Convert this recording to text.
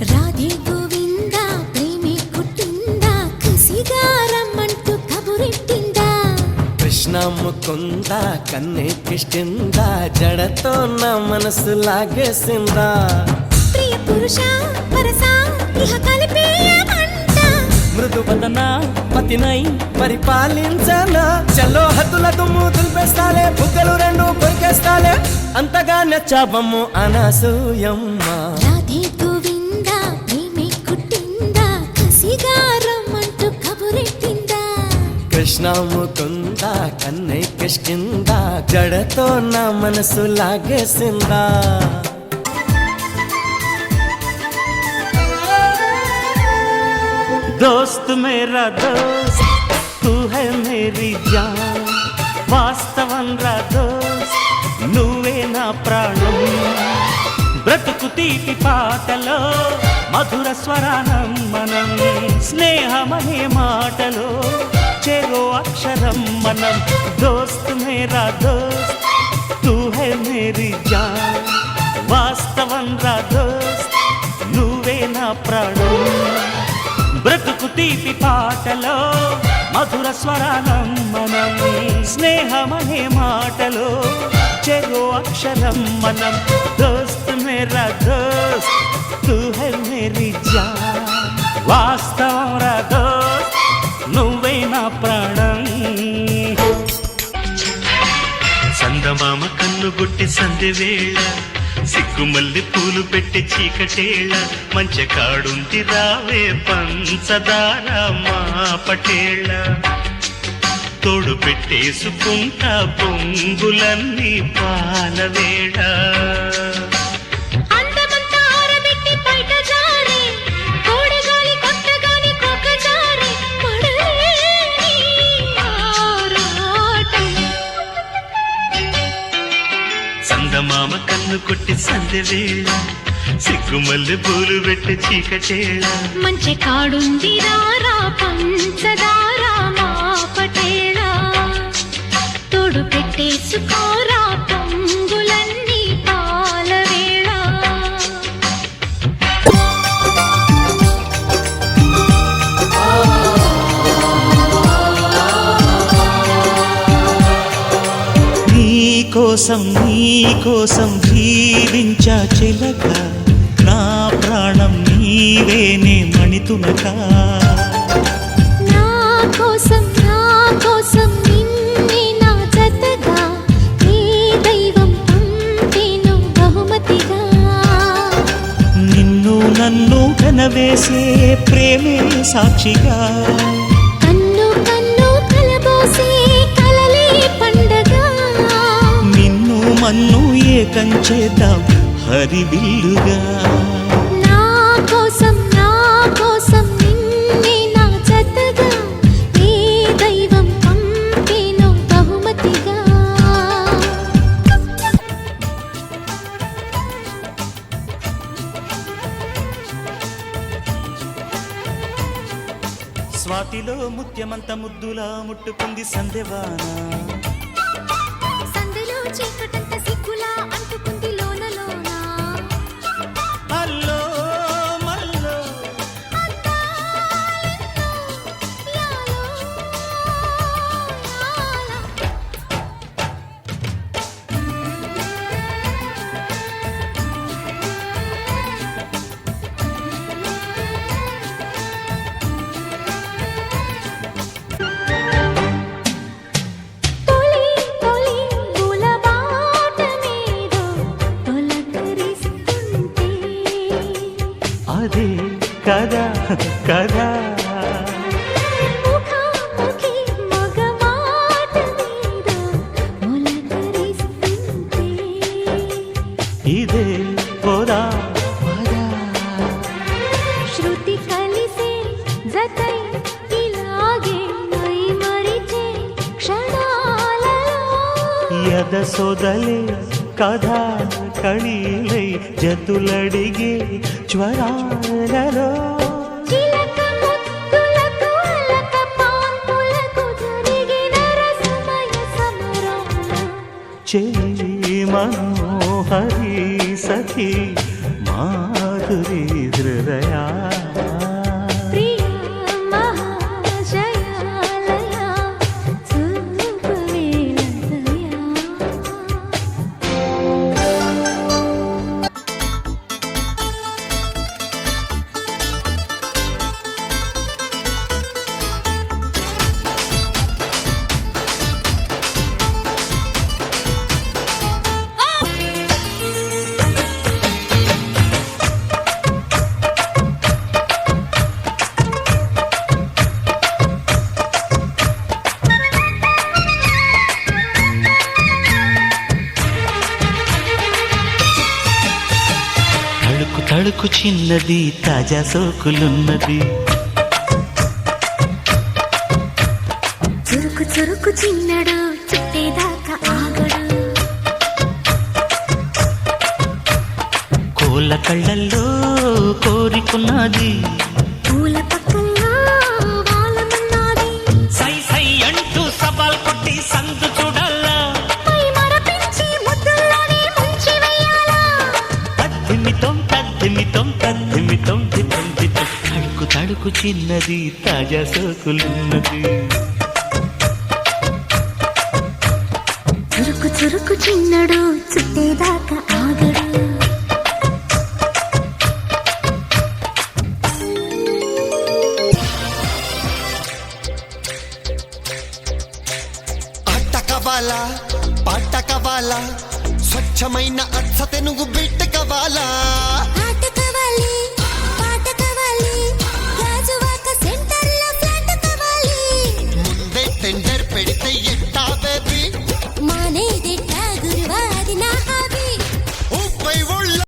రాధే గోవింద ప్రేమి కుట్టిందా కసిగా రమ్మంటూ కబురెట్టిందా కృష్ణ ముకుంద కన్నెక్కిష్టిందా జడతో నా మనసు లాగేసిందా ప్రియ పురుష వరస ఇహ కలిపేయమంట మృదు వదన పతినై పరిపాలించనా చలో హద్దుల దుమ్ము దులిపేస్తాలే బుగ్గలు రెండు కొరికేస్తాలే అంతగా నచ్చాబమ్ము అనసూయమ్మ రాధే గోవింద ప్రేమి కుట్టిందా కసిగా రమ్మంటూ కబురెట్టిందా కృష్ణ ముకుంద కన్నెక్కిష్టిందా జడతో నా మనసు లాగేసిందా दोस्त मेरा दोस्त तू है मेरी जान వాస్తవం రా దోస్త్ నువ్వే నా ప్రాణం బ్రతుకు తీపి పాటలో మధుర స్వరానం మనం స్నేహమనే మాటలో చెరో అక్షరం మనం దోస్త్ మేరా దోస్త్ తూ హై మేరీ జాన్ వాస్తవం రా దోస్త్ నువ్వే నా ప్రాణం బ్రతుకు తీపి పాటలో మధుర స్వరానం మనం స్నేహమనే మాటలో చెరో అక్షరం మనం దోస్త్ మేరా దోస్త్ తూ హై మేరీ జాన్ వాస్తవం రా దోస్త్ నువ్వే నా ప్రాణం సందమామ కన్నుగొట్టి సంధి వేళ సిగ్గుమల్లి పూలు పెట్టి చీకటేళ మంచి కాడుంది రావే పంచదార మా పటేళ తోడు పెట్టేసుకుంటా పొంగులన్నీ పాలవేళ మామ కన్ను కొట్టి సందె వేళ సిగ్గుమల్లి పూలు పెట్టి చీకటేళ మంచి కాడుంది రారా పంచదార మా పటేళ తోడు పెట్టేసుకోరా పొంగులన్నీ పాలవేళ నీకోసం జీవించా చిలక నా ప్రాణం నీవేనే మణితునక నా కోసం నిన్నే నా జతగా నీ దైవం పంపేను బహుమతిగా నిన్ను నన్ను కనవేసే ప్రేమే సాక్షిగా కన్ను కలబోసే కలలే పండగ మన్ను ఏకం చేద్దాం హరివిల్లుగా నా కోసం నిన్నే నా జతగా నీ దైవం పంపేను బహుమతిగా స్వాతిలో ముత్యమంత ముద్దులా ముట్టుకుంది సందెవాన చీకటంత సిగ్గులా అంటుకుంది లోన లోన అల్లో మల్లో అదే కదా కదా ముఖాముఖి మగమాట మీద మొలకరిస్తుంటే ఇదే పోదా శృతి కలిసే జతై ఇలాగే మై మరిచే క్షణాలలో యద సొదలే కథా కళీలై జతులడిగే జ్వరాలలో చిలక ముద్దులకు అలక పాన్పులకు జరిగిన రసమయ సమరంలో చెలి మనోహరి సఖి మాధురి హృదయా ప్రియ మహాశయాలయ చూపవేలదయా తళుకు తళుకు చిన్నది తాజా సోకులున్నది చురుకు చురుకు చిన్నడు చుట్టేదాకా ఆగడు కోళ్ళ కళ్ళల్లో కోరికున్నది పూల పక్కల్లో వాలమన్నాది సై సై అంటూ సవాల్ కొట్టి సందు చూడాలా పై మరపించి ముద్దుల్లోనే ముంచి వెయ్యాలా తద్దిమితం తద్దిమితం తద్దిమితం దితం దితం తడుకు తడుకు చిన్నది తాజా సోకులున్నది చురుకు చురుకు చిన్నడు చుట్టేదాకా ఆగడు ఆట కావాలా పాట కావాలా స్వచ్ఛమైన అచ్చ తెనుగు బిడ్డ కావాలా